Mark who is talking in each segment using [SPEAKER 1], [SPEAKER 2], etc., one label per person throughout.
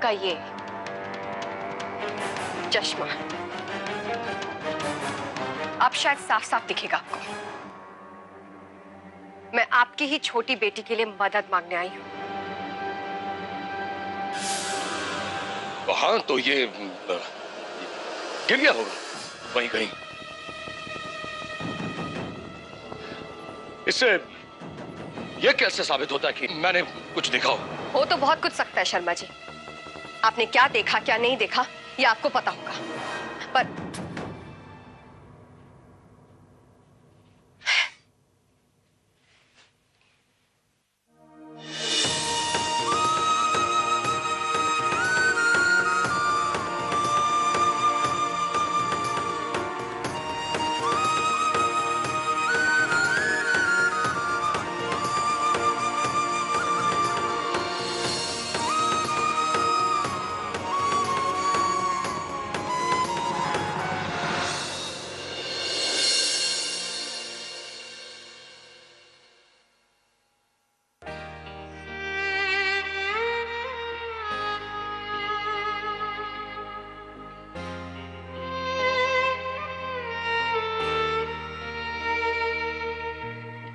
[SPEAKER 1] का ये चश्मा अब शायद साफ साफ दिखेगा आपको। मैं आपकी ही छोटी बेटी के लिए मदद मांगने आई हूं।
[SPEAKER 2] हाँ, तो ये गिर गया होगा वहीं कहीं। इससे यह कैसे साबित होता है कि मैंने कुछ देखा
[SPEAKER 1] हो तो बहुत कुछ सकता है शर्मा जी। आपने क्या देखा क्या नहीं देखा ये आपको पता होगा, पर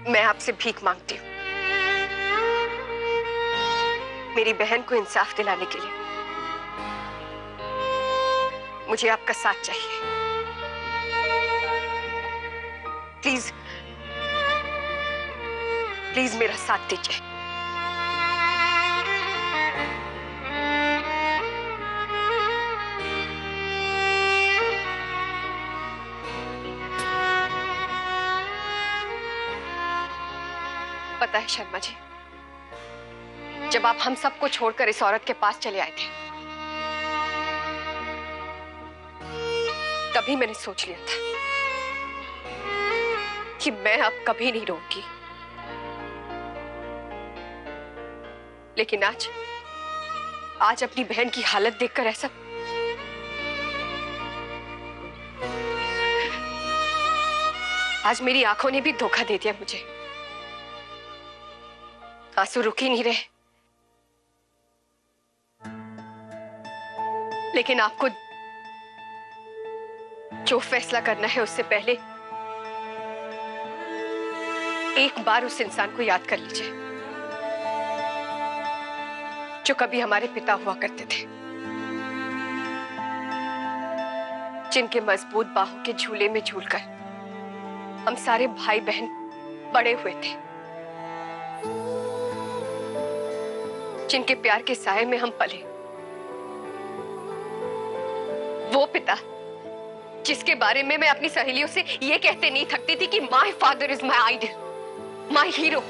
[SPEAKER 1] मैं आपसे भीख मांगती हूँ मेरी बहन को इंसाफ दिलाने के लिए। मुझे आपका साथ चाहिए। प्लीज प्लीज मेरा साथ दीजिए। पता है शर्मा जी, जब आप हम सबको छोड़कर इस औरत के पास चले आए थे तभी मैंने सोच लिया था कि मैं अब कभी नहीं रोऊंगी। लेकिन आज अपनी बहन की हालत देखकर ऐसा आज मेरी आंखों ने भी धोखा दे दिया मुझे। आंसू रुक ही नहीं रहे। लेकिन आपको जो फैसला करना है उससे पहले एक बार उस इंसान को याद कर लीजिए जो कभी हमारे पिता हुआ करते थे, जिनके मजबूत बाहों के झूले में झूलकर हम सारे भाई बहन बड़े हुए थे, जिनके प्यार के साए में हम पले। वो पिता जिसके बारे में मैं अपनी सहेलियों से ये कहते नहीं थकती थी कि my father is my idol, my hero.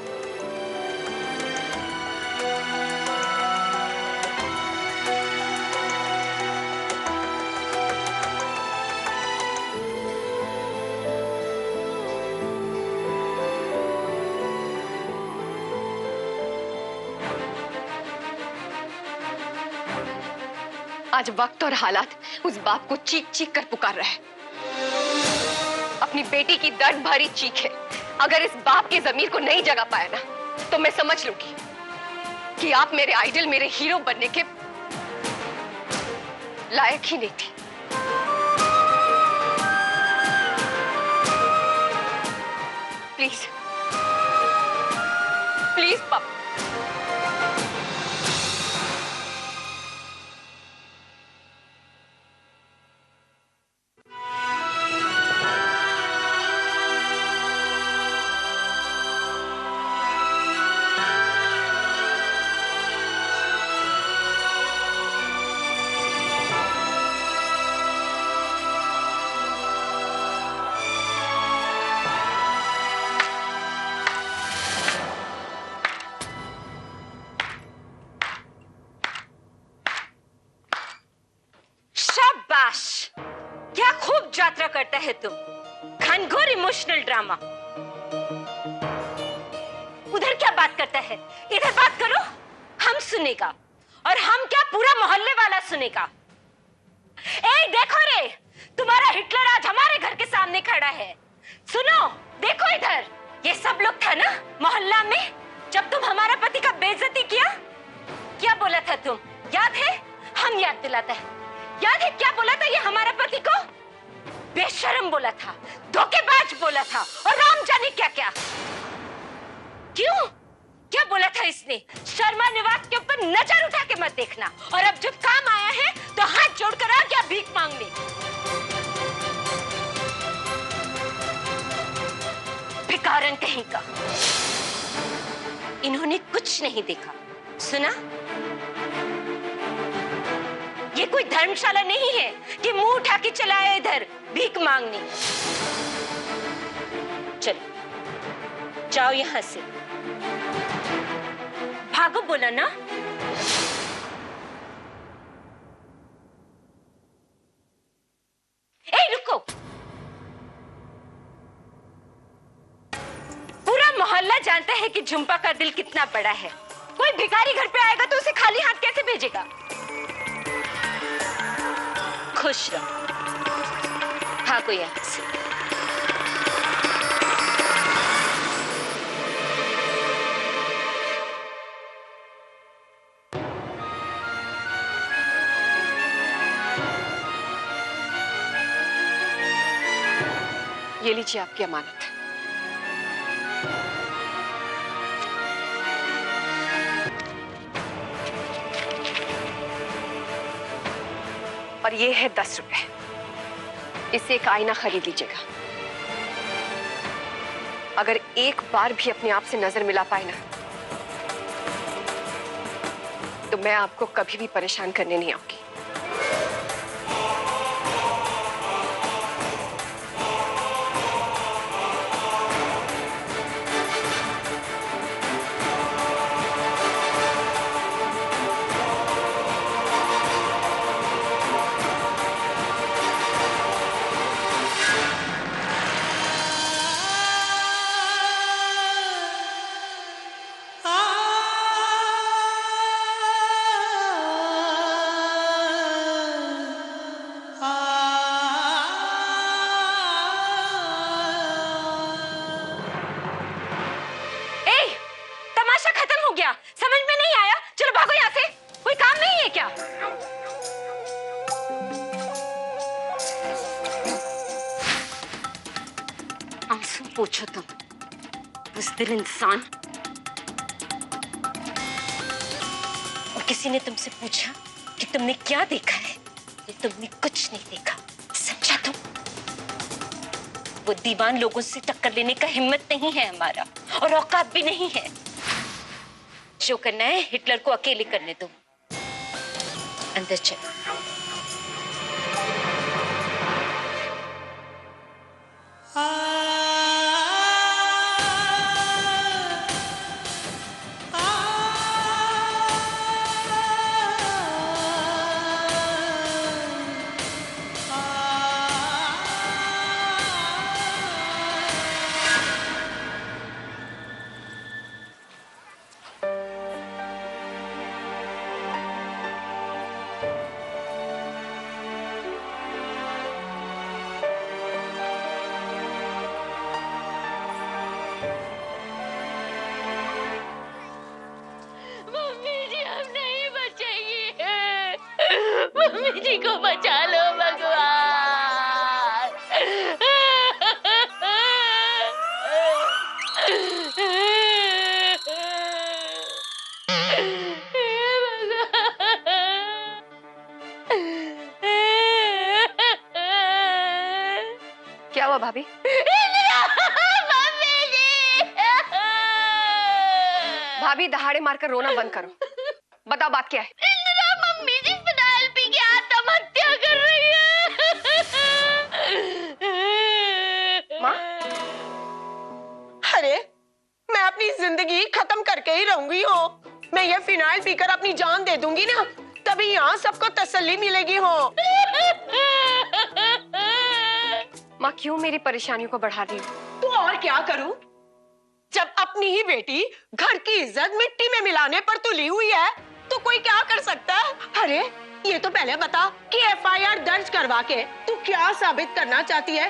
[SPEAKER 1] आज वक्त और हालात उस बाप को चीख चीख कर पुकार रहा है। अपनी बेटी की दर्द भरी चीख है। अगर इस बाप के जमीर को नहीं जगा पाया ना तो मैं समझ लूंगी कि आप मेरे आइडल, मेरे हीरो बनने के लायक ही नहीं थी। प्लीज प्लीज पापा,
[SPEAKER 3] क्या खूब यात्रा करता है तुम। घनघोर इमोशनल ड्रामा। उधर क्या बात करता है, इधर बात करो। हम सुनेगा और हम क्या पूरा मोहल्ले वाला सुनेगा। ए देखो रे, तुम्हारा हिटलर आज हमारे घर के सामने खड़ा है। सुनो, देखो इधर। ये सब लोग था ना मोहल्ला में जब तुम हमारा पति का बेइज्जती किया। क्या बोला था तुम, याद है? हम याद दिलाता है। याद है क्या बोला था ये हमारा पति को? बेशर्म बोला था, धोखेबाज बोला था, और राम जाने क्या क्या। क्यों? क्या बोला था इसने? शर्मा निवास के ऊपर नजर उठा के मत देखना, और अब जब काम आया है तो हाथ जोड़कर आ गया भीख मांगने। भिखारन कहीं का। इन्होंने कुछ नहीं देखा, सुना? ये कोई धर्मशाला नहीं है कि मुंह उठा के चलाए इधर भीख मांगने। चलो जाओ यहां से, भागो बोला ना। ए रुको, पूरा मोहल्ला जानता है कि झुम्पा का दिल कितना बड़ा है। कोई भिखारी घर पे आएगा तो उसे खाली हाथ कैसे भेजेगा? खुश रहो, भागो यहां से।
[SPEAKER 1] ये लीजिए आपकी अमानत। और ये है 10 रुपए। इससे एक आईना खरीद लीजिएगा। अगर एक बार भी अपने आप से नजर मिला पाए ना, तो मैं आपको कभी भी परेशान करने नहीं आऊंगी।
[SPEAKER 3] समझ में नहीं आया? चलो भागो यहाँ से, कोई काम नहीं है क्या? आंसू पूछो तुम, बुज़दिल इंसान। और किसी ने तुमसे पूछा कि तुमने क्या देखा है, तो तुमने कुछ नहीं देखा, समझा तुम? वो दीवान लोगों से टक्कर लेने का हिम्मत नहीं है हमारा, और औकात भी नहीं है। जो करना है हिटलर को अकेले करने दो। अंदर चलो। मम्मी जी को बचा लो भगवान।
[SPEAKER 1] क्या हुआ भाभी?
[SPEAKER 3] मम्मी जी।
[SPEAKER 1] भाभी दहाड़े मारकर रोना बंद करो। बताओ बात क्या है?
[SPEAKER 3] मम्मी जी फिनाइल पी के आत्महत्या कर रही है।
[SPEAKER 1] माँ?
[SPEAKER 4] अरे मैं अपनी जिंदगी खत्म करके ही रहूंगी हो। मैं ये फिनाइल पीकर अपनी जान दे दूंगी ना, तभी यहाँ सबको तसल्ली मिलेगी हो।
[SPEAKER 1] माँ क्यों मेरी परेशानियों को बढ़ा रही हो?
[SPEAKER 4] तो और क्या करूं? जब अपनी ही बेटी घर की इज्जत मिट्टी में मिलाने पर तुली हुई है, तो कोई क्या कर सकता है? अरे ये तो पहले बता कि एफआईआर दर्ज करवा के तू क्या साबित करना चाहती है?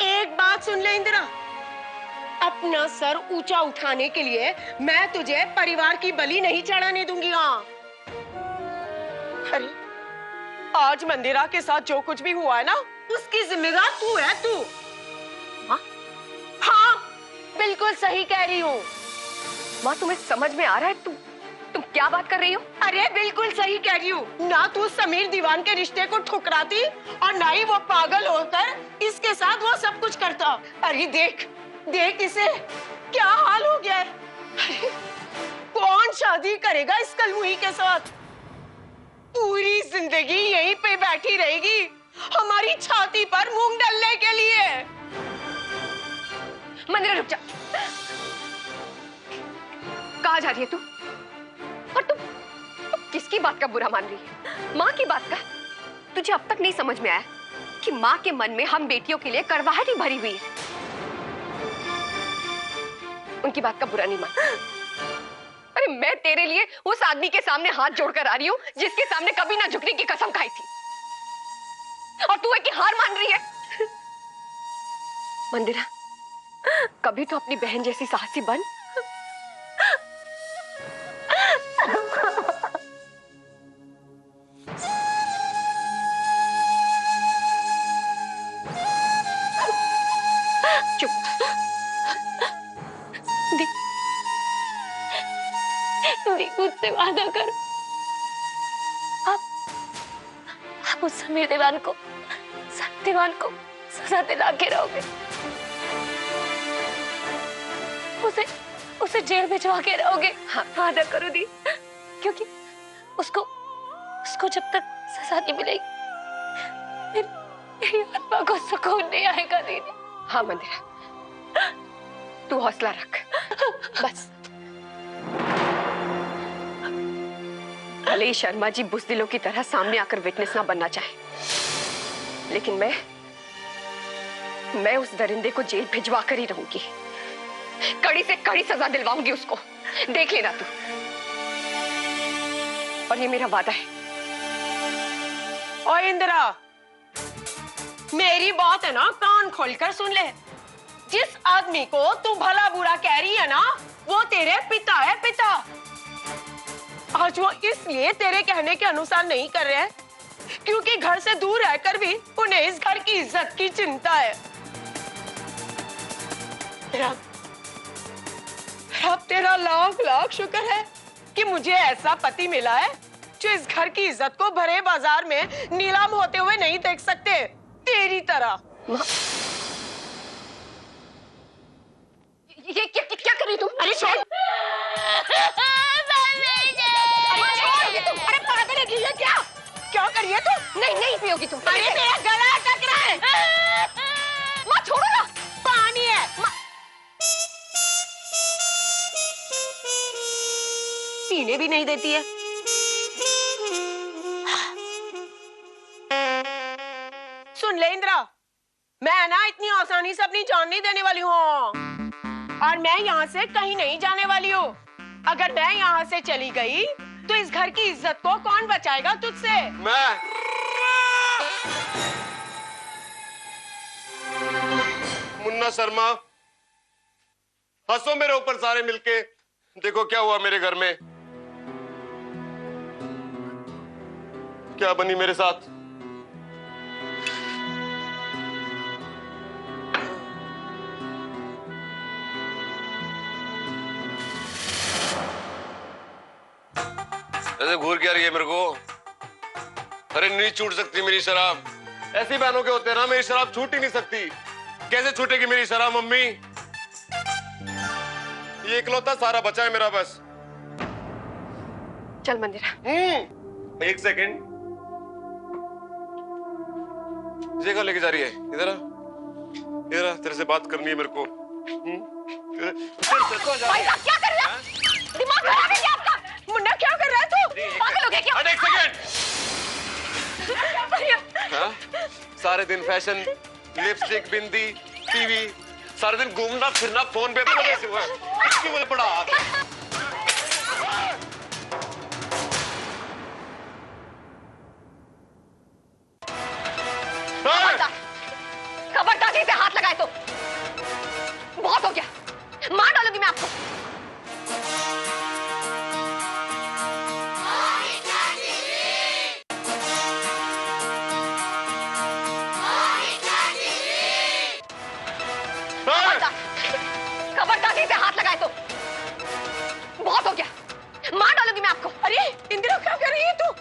[SPEAKER 4] एक बात सुन ले इंदिरा, अपना सर ऊंचा उठाने के लिए मैं तुझे परिवार की बलि नहीं चढ़ाने दूंगी। हाँ, अरे आज मंदिरा के साथ जो कुछ भी हुआ है ना, उसकी जिम्मेदार तू है, तू। हाँ, बिल्कुल सही कह रही हूँ।
[SPEAKER 1] माँ तुम्हें समझ में आ रहा है तुम क्या बात कर रही हो?
[SPEAKER 4] अरे बिल्कुल सही कह रही हूँ। ना तू समीर दीवान के रिश्ते को ठुकराती और ना ही वो पागल होकर इसके साथ वो सब कुछ करता। अरे देख देख इसे, क्या हाल हो गया है। अरे, कौन शादी करेगा इस कलमुही के साथ? पूरी जिंदगी यहीं पे बैठी रहेगी हमारी छाती पर मूंग डालने के लिए।
[SPEAKER 1] मंदिरा रुक जा। कहाँ जा रही है तू? और तुम किसकी बात का बुरा मान रही है? माँ की बात का? तुझे अब तक नहीं समझ में आया कि माँ के मन में हम बेटियों के लिए कड़वाहट ही भरी हुई है। उनकी बात का बुरा नहीं मान। अरे मैं तेरे लिए उस आदमी के सामने हाथ जोड़कर आ रही हूँ जिसके सामने कभी ना झुकने की कसम खाई थी, और तू है कि हार मान रही है। मंदिरा, कभी तो अपनी बहन जैसी साहसी बन। चुप।
[SPEAKER 3] मुझसे वादा करो, आप उस समीर दीवान को सजा दिला के रहोगे, उसे जेल भिजवा के रहोगे।
[SPEAKER 1] हाँ, वादा करो दी।
[SPEAKER 3] क्योंकि उसको जब तक सजा नहीं मिलेगी मेरी आत्मा को सुकून नहीं आएगा दीदी।
[SPEAKER 1] हाँ मंदिरा, तू हौसला रख बस। भले ही शर्मा जी बुज़दिलों की तरह सामने आकर विटनेस ना बनना चाहे, लेकिन मैं उस दरिंदे को जेल भिजवा कर ही रहूंगी। कड़ी से कड़ी सजा दिलवाऊंगी उसको, देख लेना तू। और ये मेरा वादा है।
[SPEAKER 4] ओ इंदिरा, मेरी बात है ना, कान खोलकर सुन ले। जिस आदमी को तू भला बुरा कह रही है ना, वो तेरे पिता है, पिता। आज वो इसलिए तेरे कहने के अनुसार नहीं कर रहे हैं क्योंकि घर से दूर रहकर भी उन्हें इस घर की इज्जत की चिंता है। रब तेरा लाख लाख शुक्र है कि मुझे ऐसा पति मिला है जो इस घर की इज्जत को भरे बाजार में नीलाम होते हुए नहीं देख सकते, तेरी तरह।
[SPEAKER 1] ये क्या कर रही तुम?
[SPEAKER 4] अरे छोड़। अरे पागल है ये क्या कर रही है तू?
[SPEAKER 1] नहीं पियोगी तुम।
[SPEAKER 4] अरे मेरा गला अटक रहा है।
[SPEAKER 1] माँ छोड़ो ना,
[SPEAKER 4] पानी है। पीने भी नहीं देती है। सुन ले इंदिरा, मैं ना इतनी आसानी से अपनी जान नहीं देने वाली हूँ, और मैं यहाँ से कहीं नहीं जाने वाली हूँ। अगर मैं यहाँ से चली गई तो इस घर की इज्जत को कौन बचाएगा तुझसे?
[SPEAKER 2] मैं। मुन्ना शर्मा, हंसो मेरे ऊपर सारे मिलके। देखो क्या हुआ मेरे घर में, क्या बनी मेरे साथ। ऐसे घूर क्या रही है मेरे को? अरे नहीं छूट सकती मेरी शराब। ऐसी बहनों के होते हैं ना, मेरी शराब छूट ही नहीं सकती। कैसे छूटेगी मेरी शराब मम्मी? ये इकलौता सारा बचा है मेरा बस।
[SPEAKER 1] चल मंदिरा।
[SPEAKER 2] एक सेकंड, जगह लेके जा रही है। इधर आ, इधर आ, तेरे से बात करनी है मेरे को।
[SPEAKER 1] भाई साहब क्या कर रहे हो? दिमाग खराब है क्या आपका?
[SPEAKER 4] मुन्ना क्या कर रहा है तू?
[SPEAKER 1] पागल हो गया क्या?
[SPEAKER 2] एक सेकंड। हाँ? सारे दिन फैशन, लिपस्टिक, बिंदी, टीवी, सारे दिन घूमना फिरना फोन पे वजह से हुआ है। इसकी मुझे पड़ा।
[SPEAKER 1] खबरदारी से हाथ लगाए तो बहुत हो गया, मार डालूंगी मैं आपको। खबरदारी से हाथ लगाए तो बहुत हो गया, मार डालूंगी मैं आपको।
[SPEAKER 4] अरे इंदिरा क्या कर रही है तू?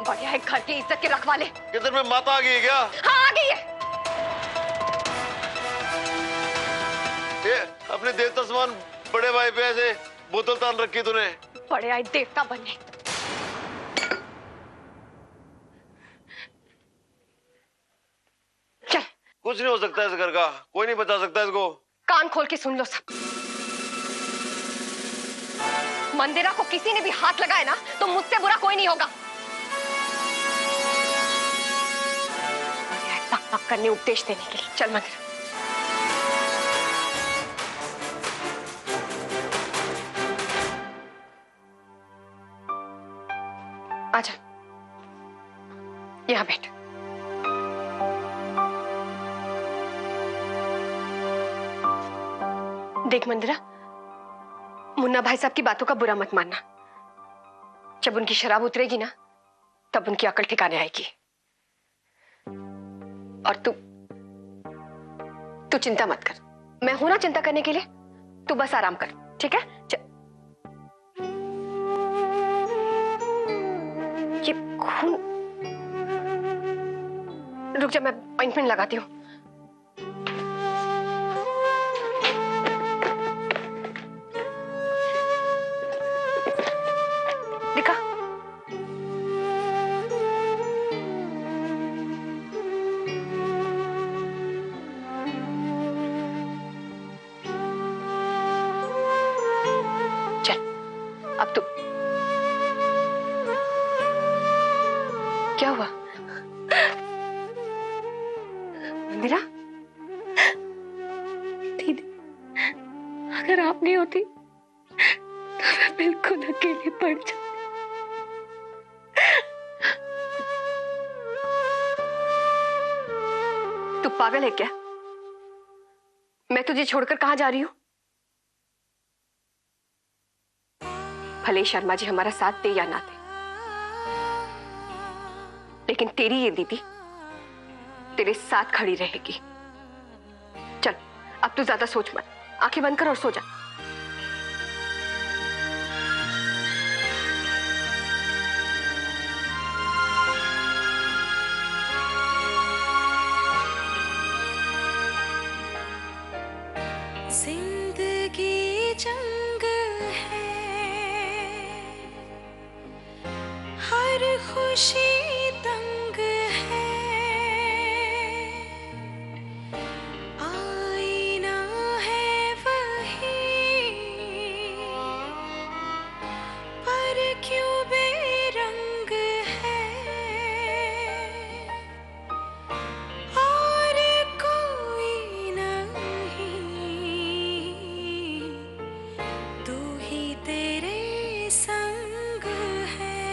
[SPEAKER 1] बढ़िया है घर की इज्जत के रखवाले।
[SPEAKER 2] किधर में माता आ गई है क्या?
[SPEAKER 1] हाँ आ गई है।
[SPEAKER 2] ये अपने देवता समान बड़े भाई पे ऐसे बोतल तान रखी तूने।
[SPEAKER 1] बड़े आए देवता बनने। चल
[SPEAKER 2] कुछ नहीं हो सकता इस घर का, कोई नहीं बचा सकता इसको।
[SPEAKER 1] कान खोल के सुन लो सब। मंदिरा को किसी ने भी हाथ लगाया ना तो मुझसे बुरा कोई नहीं होगा। पक पक करने उपदेश देने के लिए। चल मंदिरा। आजा, यहां बैठ। देख मंदिरा, मुन्ना भाई साहब की बातों का बुरा मत मानना। जब उनकी शराब उतरेगी ना तब उनकी अकल ठिकाने आएगी। और तू चिंता मत कर, मैं हूं ना चिंता करने के लिए। तू बस आराम कर, ठीक है? ये खून, रुक जा, मैं ऑइंटमेंट लगाती हूँ। दिखा। चल अब तू। क्या हुआ मंदिरा? दीदी, अगर आप नहीं होती तो मैं बिल्कुल अकेले पड़ जाती। तू पागल है क्या? मैं तुझे छोड़कर कहां जा रही हूं? भले शर्मा जी हमारा साथ दे या ना दे, लेकिन तेरी ये दीदी तेरे साथ खड़ी रहेगी। चल अब तू ज्यादा सोच मत, आंखें बंद कर और सो जा।
[SPEAKER 5] जिंदगी जंग है, हर खुशी तंग है, आईना है वही, पर क्यों बेरंग है, और कोई नहीं, तू ही तेरे संग है,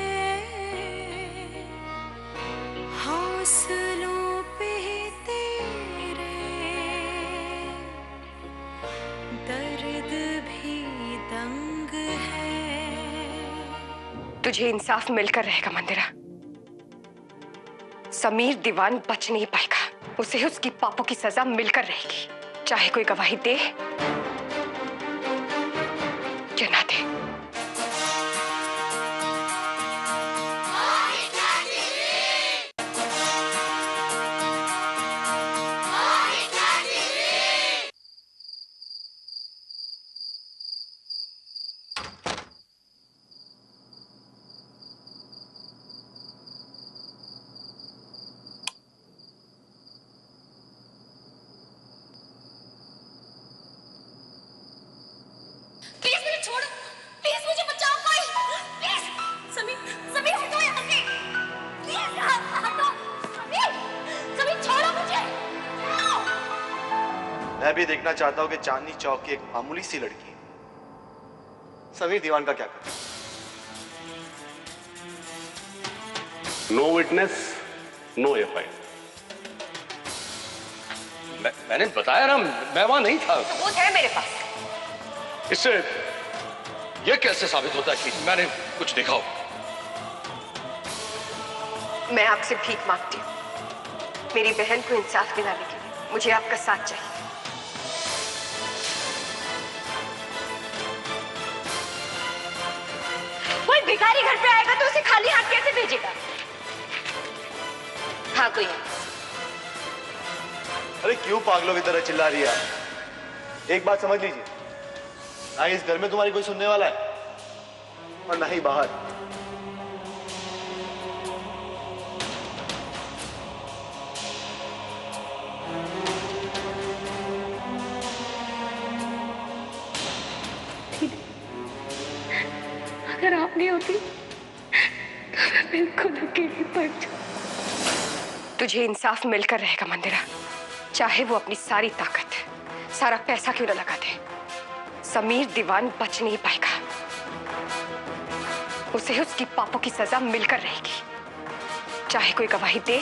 [SPEAKER 5] हौसलों पे तेरे दर्द भी दंग है।
[SPEAKER 1] तुझे इंसाफ मिलकर रहेगा मंदिरा। समीर दीवान बच नहीं पाएगा, उसे उसकी पापों की सजा मिलकर रहेगी, चाहे कोई गवाही दे या ना दे।
[SPEAKER 3] प्लीज मुझे छोड़ो, प्लीज मुझे बचाओ कोई, प्लीज। समीर, समीर हटो यहाँ से, प्लीज हटो, समीर, समीर छोड़ो मुझे।
[SPEAKER 6] मैं भी देखना चाहता हूँ कि चांदनी चौक की एक मामूली सी लड़की समीर दीवान का क्या करता है।
[SPEAKER 7] No witness, no FIR. मैंने बताया ना, मैं वहां नहीं था।
[SPEAKER 1] सबूत है मेरे पास।
[SPEAKER 7] इससे यह कैसे साबित होता है कि मैंने कुछ देखा हो?
[SPEAKER 1] मैं आपसे भीख मांगती हूँ, मेरी बहन को इंसाफ दिलाने के लिए मुझे आपका साथ चाहिए।
[SPEAKER 3] भिखारी घर पे आएगा तो उसे खाली हाथ कैसे भेजेगा? हाँ कोई नहीं।
[SPEAKER 6] अरे क्यों पागलों की तरह चिल्ला रही है आप? एक बात समझ लीजिए, ना इस घर में तुम्हारी कोई सुनने वाला है और ना ही बाहर।
[SPEAKER 1] अगर आप नहीं होती तो मैं बिल्कुल अकेली पड़ जाऊं। तुझे इंसाफ मिलकर रहेगा मंदिरा, चाहे वो अपनी सारी ताकत, सारा पैसा क्यों न लगा दे। समीर दीवान बच नहीं पाएगा, उसे उसकी पापों की सजा मिलकर रहेगी, चाहे कोई गवाही दे